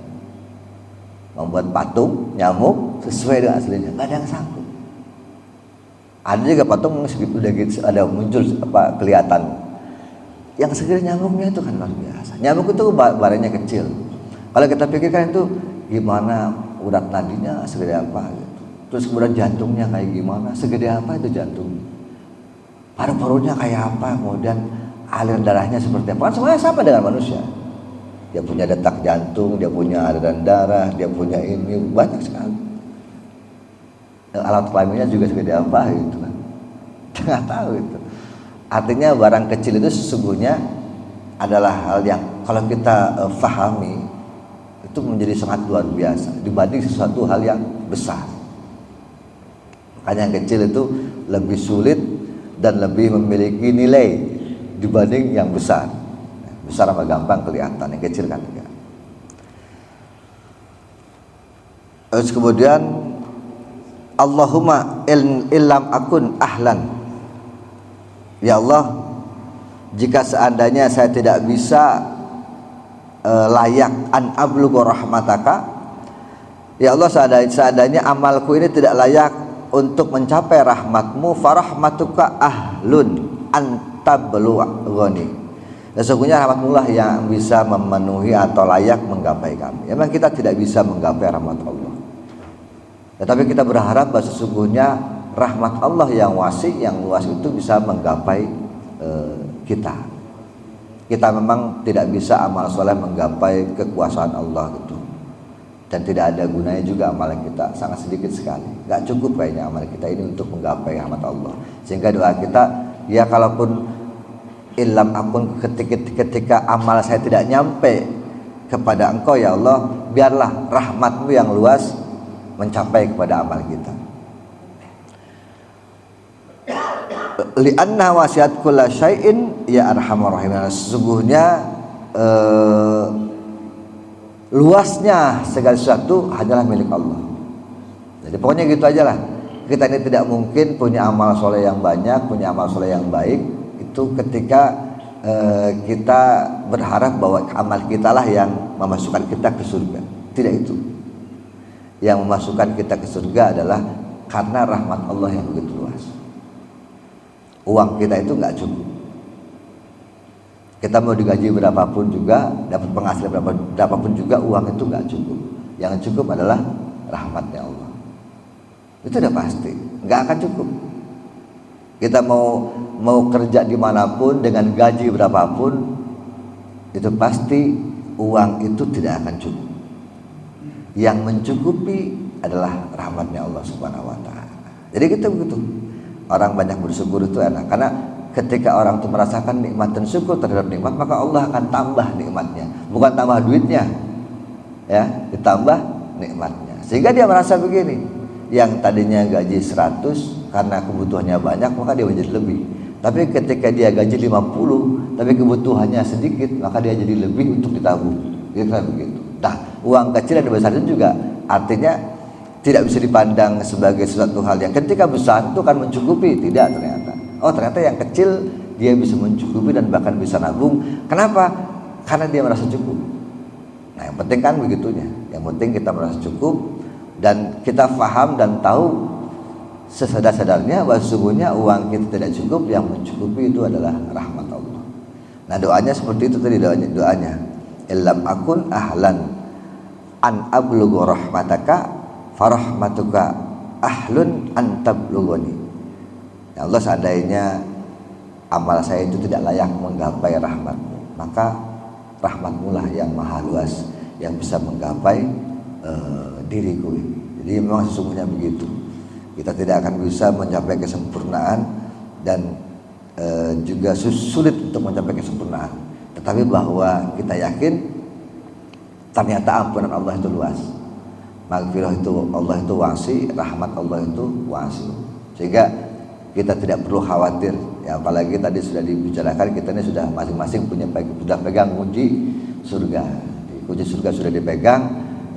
[SPEAKER 1] Membuat patung nyamuk sesuai dengan aslinya, nggak ada yang sanggup. Ada juga patung udah gitu, ada muncul kelihatan. Yang segede nyamuknya itu kan luar biasa. Nyamuk itu barangnya kecil. Kalau kita pikirkan itu gimana urat nadinya segede apa gitu. Terus kemudian jantungnya kayak gimana, segede apa itu jantungnya. Paru-parunya kayak apa, kemudian aliran darahnya seperti apa. Kan semuanya sama dengan manusia. Dia punya detak jantung, dia punya aliran darah, dia punya ini, banyak sekali. Alat kelaminnya juga segede apa gitu kan. Nggak tahu itu. Artinya barang kecil itu sesungguhnya adalah hal yang kalau kita fahami itu menjadi sangat luar biasa dibanding sesuatu hal yang besar. Makanya yang kecil itu lebih sulit dan lebih memiliki nilai dibanding yang besar. Besar apa gampang kelihatan, yang kecil kan enggak. Terus kemudian Allahumma illam akun ahlan. Ya Allah, jika seandainya saya tidak bisa layak an ablugha rahmataka, ya Allah, seandainya amalku ini tidak layak untuk mencapai rahmatmu, farahmatuka ahlun antablughani. Sesungguhnya rahmatullah yang bisa memenuhi atau layak menggapai kami. Memang kita tidak bisa menggapai rahmat Allah, tetapi kita berharap bahwa sesungguhnya rahmat Allah yang wasi, yang luas itu bisa menggapai kita. Kita memang tidak bisa amal soleh menggapai kekuasaan Allah gitu. Dan tidak ada gunanya juga amalan kita, sangat sedikit sekali. Gak cukup kayaknya amalan kita ini untuk menggapai rahmat Allah. Sehingga doa kita, ya kalaupun ilham akun ketika amal saya tidak nyampe kepada Engkau ya Allah, biarlah rahmat-Mu yang luas mencapai kepada amal kita. Li'anna wasiat kulla syai'in ya arhamar rahimin. Sesungguhnya luasnya segala sesuatu hanyalah milik Allah. Jadi pokoknya gitu aja lah. Kita ini tidak mungkin punya amal soleh yang banyak, punya amal soleh yang baik itu ketika kita berharap bahwa amal kita lah yang memasukkan kita ke surga. Tidak itu. Yang memasukkan kita ke surga adalah karena rahmat Allah yang begitu luas. Uang kita itu nggak cukup. Kita mau digaji berapapun juga, dapat penghasilan berapapun juga, uang itu nggak cukup. Yang cukup adalah rahmatnya Allah. Itu udah pasti, nggak akan cukup. Kita mau kerja dimanapun dengan gaji berapapun, itu pasti uang itu tidak akan cukup. Yang mencukupi adalah rahmatnya Allah Subhanahu Wa Taala. Jadi kita begitu. Orang banyak bersyukur itu enak, karena ketika orang itu merasakan nikmat dan syukur terhadap nikmat, maka Allah akan tambah nikmatnya, bukan tambah duitnya, ya, ditambah nikmatnya. Sehingga dia merasa begini, yang tadinya gaji 100 karena kebutuhannya banyak, maka dia menjadi lebih. Tapi ketika dia gaji 50 tapi kebutuhannya sedikit, maka dia jadi lebih untuk ditabung. Kira-kira begitu. Nah, uang kecil dan besar itu juga artinya tidak bisa dipandang sebagai sesuatu hal yang ketika besar itu kan mencukupi, tidak ternyata. Oh, ternyata yang kecil dia bisa mencukupi dan bahkan bisa nabung. Kenapa? Karena dia merasa cukup. Nah, yang penting kan begitunya. Yang penting kita merasa cukup dan kita paham dan tahu sesadar-sadarnya bahwa sesungguhnya uang kita tidak cukup, yang mencukupi itu adalah rahmat Allah. Nah, doanya seperti itu tadi doanya. Illam akun ahlan an ablughu rahmataka farahmatuka ahlun an tablughani. Ya Allah, seandainya amal saya itu tidak layak menggapai rahmat-Mu, maka rahmat-Mu lah yang maha luas yang bisa menggapai diriku ini. Jadi memang sesungguhnya begitu. Kita tidak akan bisa mencapai kesempurnaan dan juga sulit untuk mencapai kesempurnaan. Tetapi bahwa kita yakin ternyata ampunan Allah itu luas. Maghfirah itu Allah itu wasi, rahmat Allah itu wasi. Sehingga kita tidak perlu khawatir, ya, apalagi tadi sudah dibicarakan, kita ini sudah masing-masing sudah pegang kunci surga. Kunci surga sudah dipegang,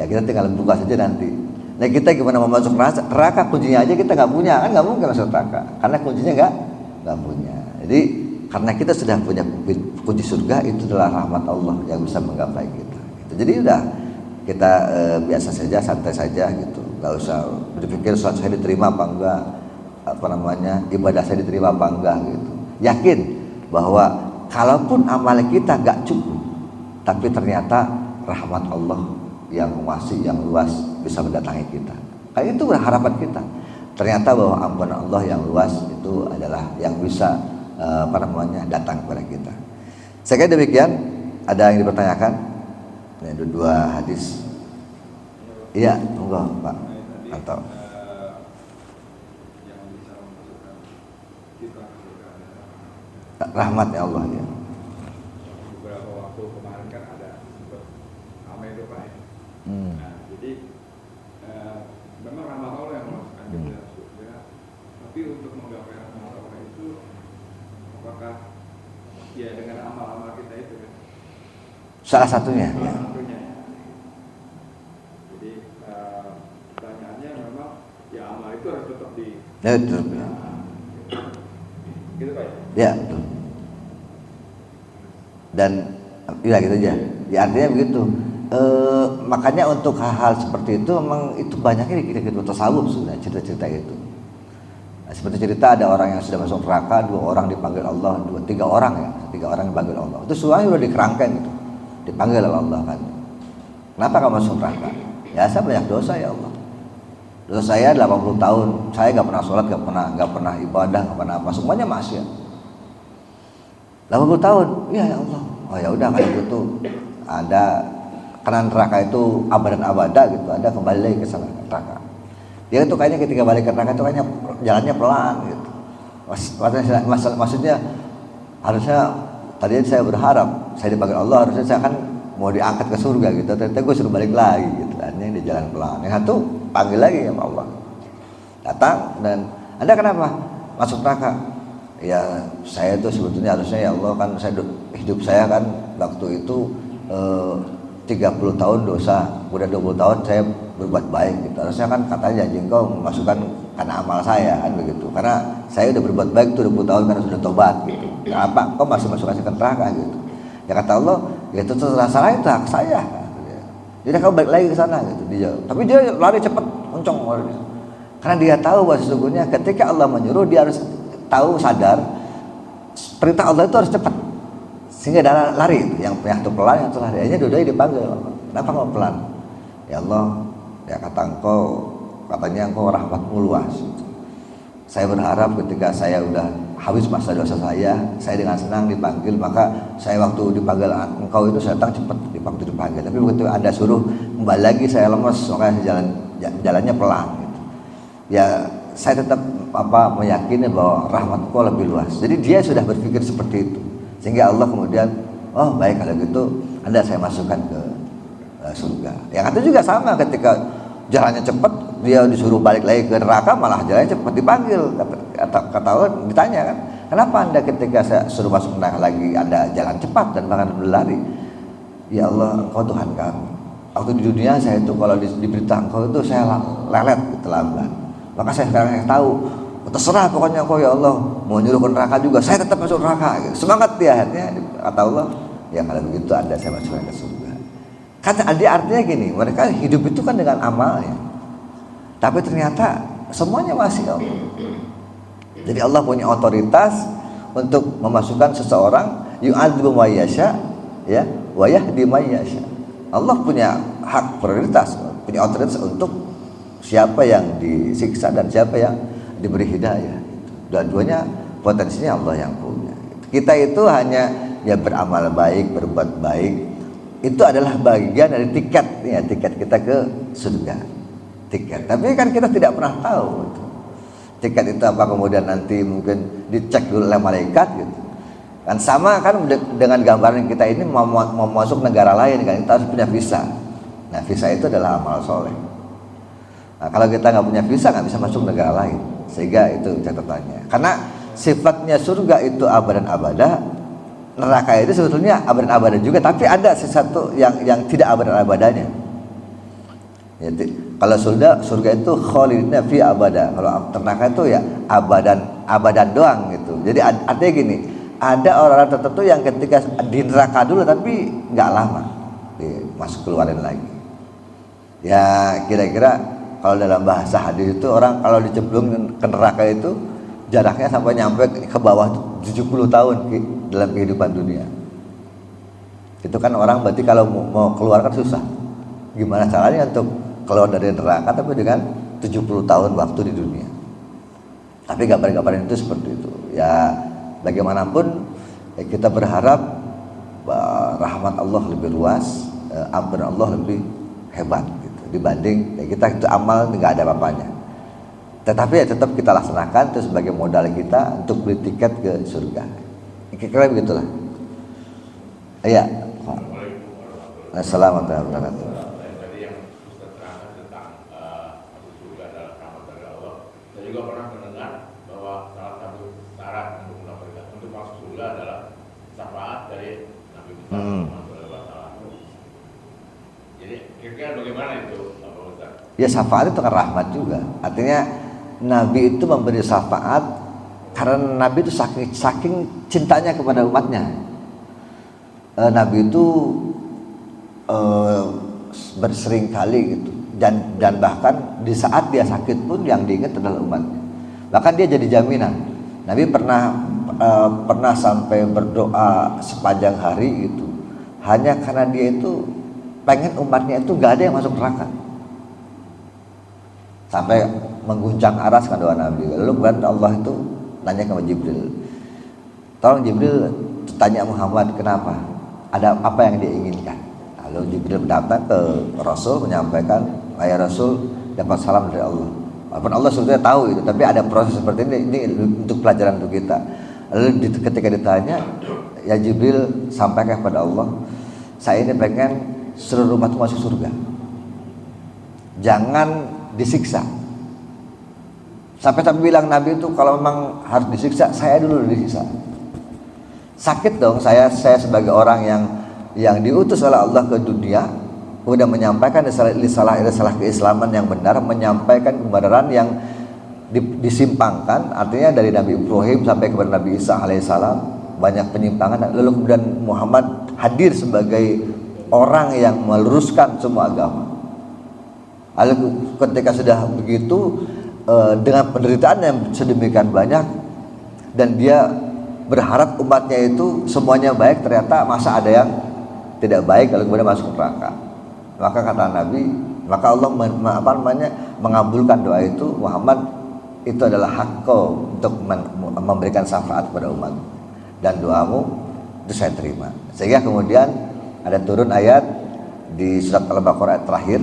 [SPEAKER 1] ya kita tinggal buka saja nanti. Nah, kita gimana mau masuk neraka, kuncinya aja kita nggak punya, kan nggak mungkin masuk neraka, karena kuncinya nggak punya. Jadi karena kita sudah punya kunci surga, itu adalah rahmat Allah yang bisa menggapai kita. Jadi udah kita biasa saja, santai saja gitu, nggak usah berpikir sholat saya diterima apa enggak, ibadah saya diterima apa enggak gitu. Yakin bahwa kalaupun amal kita gak cukup, tapi ternyata rahmat Allah yang wasi, yang luas bisa mendatangi kita. Kayak itu harapan kita. Ternyata bahwa ampunan Allah yang luas itu adalah yang bisa datang kepada kita. Saya kira demikian. Ada yang dipertanyakan? Ini dua hadis. Iya, monggo Pak. Atau rahmatnya Allah ya.
[SPEAKER 2] Beberapa waktu kemarin kan ada ramai itu Pak. Nah, jadi memang rahmat Allah yang memasukkan kita surga. Tapi untuk menggapai rahmat Allah itu, apakah ya dengan amal-amal kita itu kan?
[SPEAKER 1] Salah satunya.
[SPEAKER 2] Salah satunya. Jadi pertanyaannya memang ya amal itu harus tetap di.
[SPEAKER 1] Ya, betul.
[SPEAKER 2] Gitu Pak.
[SPEAKER 1] Ya, betul. Dan ya gitu aja. Ya artinya begitu. Makanya untuk hal-hal seperti itu memang itu banyaknya di kitab tasawuf sudah cerita-cerita itu. Nah, seperti cerita ada orang yang sudah masuk neraka, 2 orang dipanggil Allah, 3 orang dipanggil Allah. Itu semuanya sudah dikerangkeng gitu. Dipanggil oleh Allah kan. Kenapa kamu masuk neraka? Ya saya banyak dosa ya Allah. Dosa saya 80 tahun, saya nggak pernah sholat, nggak pernah ibadah, nggak pernah apa, semuanya maksiat. 80 tahun, ya Allah. Oh ya udah kalau gitu ada karena neraka itu abadan abada gitu, ada kembali lagi ke sana neraka. Dia itu kayaknya ketika balik ke neraka itu kayaknya jalannya pelan gitu. Maksudnya harusnya tadinya saya berharap saya dipanggil Allah, harusnya saya kan mau diangkat ke surga gitu, ternyata gue suruh balik lagi gitu. Ini di jalan pelan. Yang satu panggil lagi sama Allah. Datang dan Anda kenapa masuk neraka? Ya saya itu sebetulnya harusnya ya Allah kan hidup saya kan waktu itu 30 tahun dosa, udah 20 tahun saya berbuat baik gitu. Harusnya kan katanya janji engkau memasukkan karena amal saya kan begitu. Karena saya udah berbuat baik tuh 20 tahun karena sudah tobat gitu. Kenapa kau masih masukkan saya ke neraka gitu? Ya kata Allah, ya itu terserah saya, itu hak saya. Jadi kamu balik lagi ke sana gitu dia. Tapi dia lari cepat, moncong larinya. Karena dia tahu bahwa sesungguhnya ketika Allah menyuruh dia harus tahu sadar perintah Allah itu harus cepat. sehingga dia lari, yang tuh pelan, yang tuh lari. Akhirnya dua-duanya dipanggil, kenapa kau pelan? Ya Allah, ya katanya engkau rahmatmu luas. Saya berharap ketika saya udah habis masa dosa saya dengan senang dipanggil, maka saya waktu dipanggil engkau itu saya datang cepat waktu dipanggil. Tapi begitu Anda suruh kembali lagi saya lemes, makanya jalannya pelan gitu. Ya saya tetap meyakini bahwa rahmat engkau lebih luas. Jadi dia sudah berpikir seperti itu, sehingga Allah kemudian, oh baik kalau gitu Anda saya masukkan ke surga. Yang itu juga sama, ketika jalannya cepat dia disuruh balik lagi ke neraka, malah jalannya cepat dipanggil. Kata Allah, ditanya kan, kenapa Anda ketika saya suruh masuk neraka lagi Anda jalan cepat dan bahkan berlari? Ya Allah, engkau Tuhan kami. Waktu di dunia saya itu kalau diberita engkau itu saya lelet gitu, lambat. Maka saya sekarang tahu, terserah pokoknya engkau ya Allah, mau nyuruh ke neraka juga saya tetap masuk neraka gitu. Semangat dia. Akhirnya kata Allah, ya kalau begitu Anda saya masukkan ke surga. Kata dia artinya gini, mereka hidup itu kan dengan amalnya, tapi ternyata semuanya masih Allah. Jadi Allah punya otoritas untuk memasukkan seseorang, yu'adzibu may yasha, ya, wa yahdi may yasha. Allah punya hak prioritas, punya otoritas untuk siapa yang disiksa dan siapa yang diberi hidayah. Dua-duanya potensinya Allah yang punya. Kita itu hanya ya beramal baik, berbuat baik. Itu adalah bagian dari tiket kita ke surga. Tiket. Tapi kan kita tidak pernah tahu tiket itu apa, kemudian nanti mungkin dicek dulu oleh malaikat gitu. Kan sama kan dengan gambaran kita ini mau masuk negara lain kan, kita harus punya visa. Nah, visa itu adalah amal soleh. Nah, kalau kita nggak punya visa nggak bisa masuk negara lain. Sehingga itu catatannya. Karena sifatnya surga itu abadan abadah, neraka itu sebetulnya abadan abadah juga, tapi ada sesuatu yang tidak abadan abadanya. Jadi kalau surga itu khalidina fi abada, kalau neraka itu ya abadan doang gitu. Jadi artinya gini, ada orang-orang tertentu yang ketika di neraka dulu tapi nggak lama masuk keluarin lagi. Ya kira-kira kalau dalam bahasa hadis itu orang kalau dicemplung ke neraka itu jaraknya sampai nyampe ke bawah 70 tahun dalam kehidupan dunia. Itu kan orang berarti kalau mau keluar kan susah. Gimana caranya untuk keluar dari neraka tapi dengan 70 tahun waktu di dunia. Tapi gambar-gambaran itu seperti itu. Ya bagaimanapun ya kita berharap rahmat Allah lebih luas, ampunan Allah lebih hebat gitu, dibanding ya kita itu amal nggak ada apa-apanya. Tetapi ya tetap kita laksanakan itu sebagai modal kita untuk beli tiket ke surga. Kira-kira begitulah. Iya. Assalamualaikum warahmatullahi wabarakatuh.
[SPEAKER 3] Tadi yang Ustaz terangkan tentang surga adalah rahmat dari Allah. Saya juga pernah mendengar bahwa salah satu syarat untuk masuk surga adalah syafaat dari Nabi Muhammad SAW. Jadi kira-kira bagaimana itu, Pak Ustaz?
[SPEAKER 1] Ya syafaat itu kan rahmat juga. Artinya Nabi itu memberi syafaat karena Nabi itu saking cintanya kepada umatnya. Nabi itu bersering kali gitu, dan bahkan di saat dia sakit pun yang diingat adalah umatnya. Bahkan dia jadi jaminan. Nabi pernah sampai berdoa sepanjang hari itu hanya karena dia itu pengen umatnya itu gak ada yang masuk neraka. Sampai mengguncang aras kan doa Nabi. Lalu kan Allah itu nanya ke Jibril, tolong Jibril tanya Muhammad kenapa, ada apa yang dia inginkan. Lalu Jibril datang ke Rasul menyampaikan, ayah Rasul dapat salam dari Allah. Walaupun Allah sebetulnya tahu itu, tapi ada proses seperti ini untuk pelajaran untuk kita. Lalu ketika ditanya, ya Jibril sampaikan kepada Allah, saya ini pengen seluruh umat masuk surga, jangan disiksa. Sampai bilang Nabi itu kalau memang harus disiksa, saya dulu disiksa. Sakit dong saya sebagai orang yang diutus oleh Allah ke dunia, udah menyampaikan risalah keislaman yang benar, menyampaikan kebenaran yang disimpangkan. Artinya dari Nabi Ibrahim sampai kepada Nabi Isa alaihissalam banyak penyimpangan. Lalu kemudian Muhammad hadir sebagai orang yang meluruskan semua agama. Lalu ketika sudah begitu, dengan penderitaan yang sedemikian banyak, dan dia berharap umatnya itu semuanya baik, ternyata masa ada yang tidak baik lalu kemudian masuk neraka. Maka kata Nabi, maka Allah mengabulkan doa itu, Muhammad itu adalah hakku untuk memberikan syafaat kepada umat, dan doamu itu saya terima. Sehingga kemudian ada turun ayat di surat Al-Baqarah terakhir,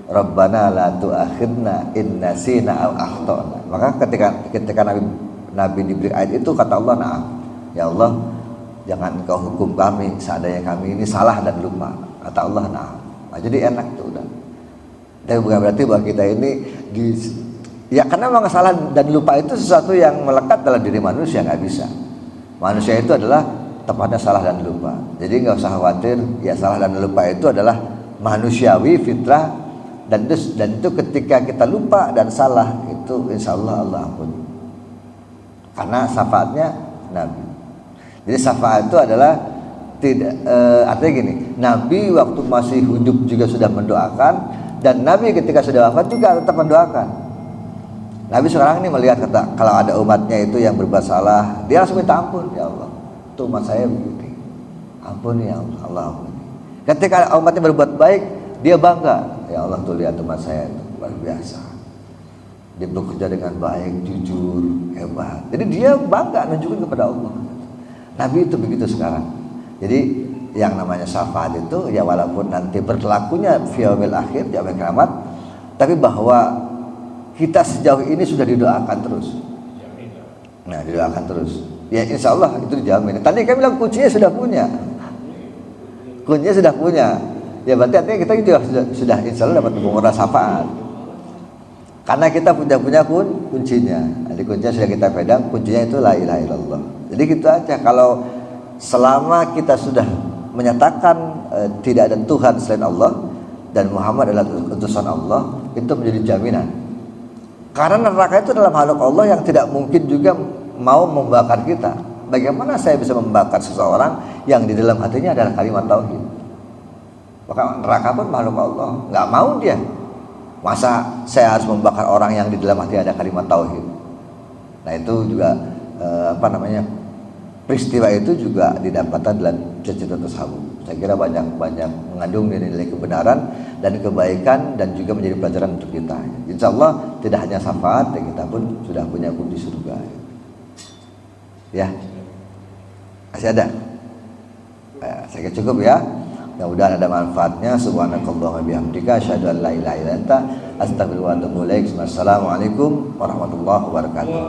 [SPEAKER 1] Rabbana la tu'akhidna in nasina aw akhtana. Maka ketika Nabi diberi ayat itu, kata Allah, nah ya Allah, jangan engkau hukum kami seandainya kami ini salah dan lupa. Kata Allah, nah jadi enak tuh udah. Tapi bukan berarti bahwa kita ini ya, karena memang salah dan lupa itu sesuatu yang melekat dalam diri manusia, nggak bisa. Manusia itu adalah tepatnya salah dan lupa. Jadi nggak usah khawatir, ya salah dan lupa itu adalah manusiawi, fitrah, dan itu ketika kita lupa dan salah itu insya Allah Allah ampuni. Karena syafaatnya Nabi. Jadi syafaat itu adalah artinya gini, Nabi waktu masih hidup juga sudah mendoakan, dan Nabi ketika sudah wafat juga tetap mendoakan. Nabi sekarang ini melihat, kata, kalau ada umatnya itu yang berbuat salah, dia langsung minta ampun, ya Allah, tuh umat saya begini, ampuni ya Allah, Allah ampuni. Ketika umatnya berbuat baik, dia bangga, ya Allah tuh lihat umat saya itu luar biasa, dia bekerja dengan baik, jujur, hebat. Jadi dia bangga nunjukin kepada Allah. Nabi itu begitu sekarang. Jadi yang namanya syafaat itu ya walaupun nanti berlakunya fi yaumil akhir, yaumil kiamat, tapi bahwa kita sejauh ini sudah didoakan terus. Nah, didoakan terus. Ya insya Allah itu dijamin. Tadi kami bilang kuncinya sudah punya. Kuncinya sudah punya. Ya berarti artinya kita juga sudah insya Allah dapat menguras syafaat. Karena kita punya kuncinya. Jadi kuncinya sudah kita pegang, kuncinya itu la ilaha illallah. Jadi gitu aja. Kalau selama kita sudah menyatakan tidak ada Tuhan selain Allah dan Muhammad adalah utusan Allah, itu menjadi jaminan. Karena neraka itu adalah makhluk Allah yang tidak mungkin juga mau membakar kita. Bagaimana saya bisa membakar seseorang yang di dalam hatinya adalah kalimat tauhid? Maka neraka pun makhluk Allah, nggak mau dia. Masa saya harus membakar orang yang di dalam hati ada kalimat tauhid? Nah itu juga peristiwa itu juga didapatkan dalam cerita tasawuf. Saya kira banyak mengandung nilai kebenaran dan kebaikan dan juga menjadi pelajaran untuk kita. Insya Allah tidak hanya syafaat, dan kita pun sudah punya kunci surga. Ya, masih ada. Saya kira cukup ya. Mudah-mudahan ada manfaatnya. Subhanakallahumma bihamdika asyhadu an la ilaha illa anta astaghfiruka wa atubu ilaik. Wassalamualaikum warahmatullahi wabarakatuh.